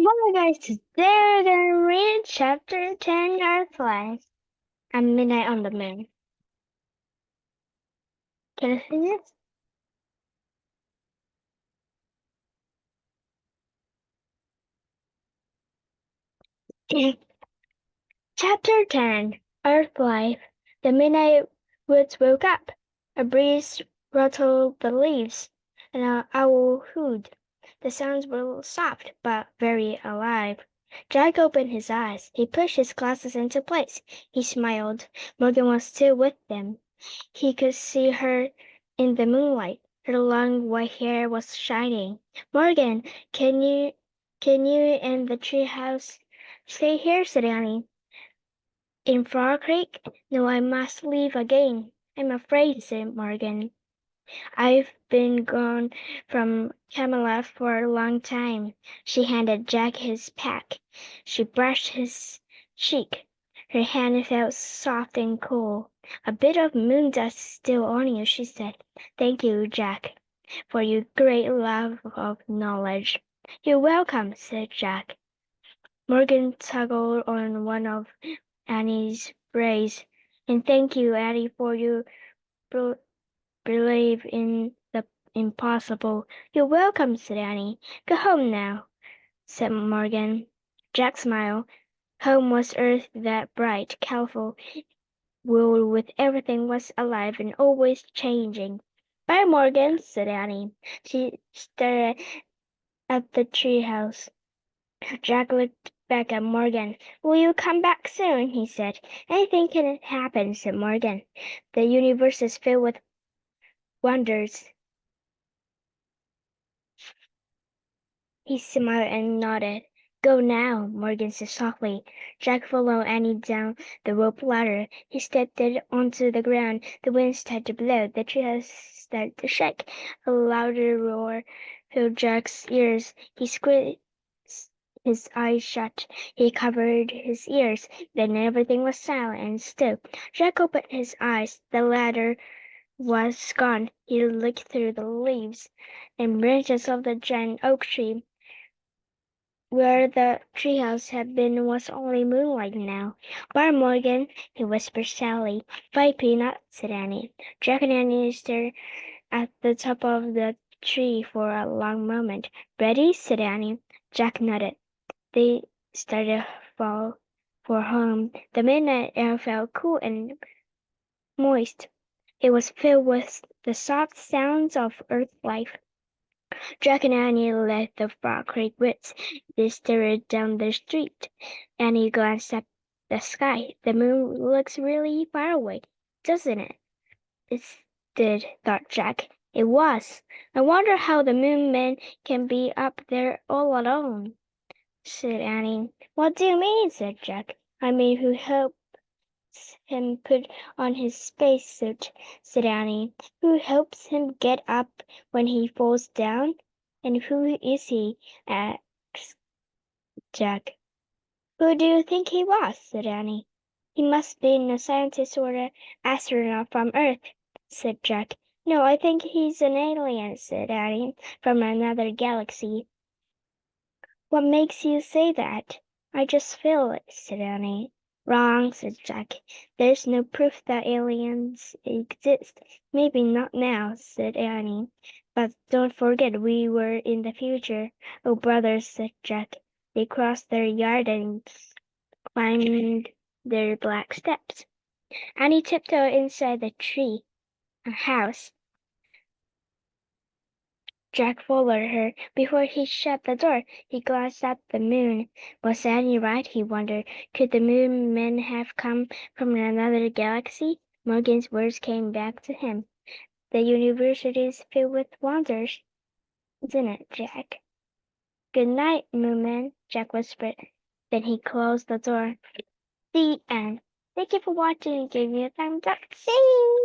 Hi guys, today we're gonna read chapter 10 Earth Life and Midnight on the Moon. Can I see this? Chapter 10 Earth Life. The midnight woods woke up. A breeze rustled the leaves, and an owl hooted. The sounds were soft but very alive. Jack opened his eyes. He pushed his glasses into place. He smiled. Morgan was still with them. He could see her in the moonlight. Her long white hair was shining. Morgan, can you and the treehouse stay here? Said Annie. In Frog Creek? No, I must leave again. I'm afraid, said Morgan. I've been gone from Camelot for a long time. She handed Jack his pack. She brushed his cheek. Her hand felt soft and cool. A bit of moon dust still on you, she said. Thank you, Jack, for your great love of knowledge. You're welcome, said Jack. Morgan tuggled on one of Annie's braids. And thank you, Annie, for your believe in the impossible. You're welcome, said Annie. Go home now, said Morgan. Jack smiled. Home was earth that bright, colorful world with everything was alive and always changing. Bye, Morgan, said Annie. She stared at the treehouse. Jack looked back at Morgan. Will you come back soon? He said. Anything can happen, said Morgan. The universe is filled with wonders. He smiled and nodded. Go now, Morgan said softly. Jack followed Annie down the rope ladder. He stepped onto the ground. The wind started to blow. The treehouse started to shake. A louder roar filled Jack's ears. He squeezed his eyes shut. He covered his ears. Then everything was silent and still. Jack opened his eyes. The ladder was gone. He looked through the leaves and branches of the giant oak tree. Where the treehouse had been was only moonlight now. Bye, Morgan, he whispered sadly. Bye, Peanut, said Annie. Jack and Annie stared at the top of the tree for a long moment. Ready? Said Annie. Jack nodded. They started for home. The midnight air felt cool and moist. It was filled with the soft sounds of earth life. Jack and Annie left the Frog Creek woods. They stared down the street. Annie glanced at the sky. The moon looks really far away, doesn't it? It did, thought Jack. It was. I wonder how the moon man can be up there all alone, said Annie. What do you mean? Said Jack. I mean, who helped him put on his spacesuit, said Annie. Who helps him get up when he falls down? And who is he? Asked Jack. Who do you think he was? Said Annie. He must be a scientist or an astronaut from Earth, said Jack. No, I think he's an alien, said Annie, from another galaxy. What makes you say that? I just feel it, said Annie. Wrong, said Jack. There's no proof that aliens exist. Maybe not now, said Annie. But don't forget we were in the future. Oh, brothers, said Jack. They crossed their yard and climbed their black steps. Annie tiptoed inside the tree, a house. Jack followed her. Before he shut the door, he glanced at the moon. Was Annie right, he wondered. Could the moon men have come from another galaxy? Morgan's words came back to him. The universe is filled with wonders, isn't it, Jack? Good night, moon man, Jack whispered. Then he closed the door. The end. Thank you for watching and give me a thumbs up. See you!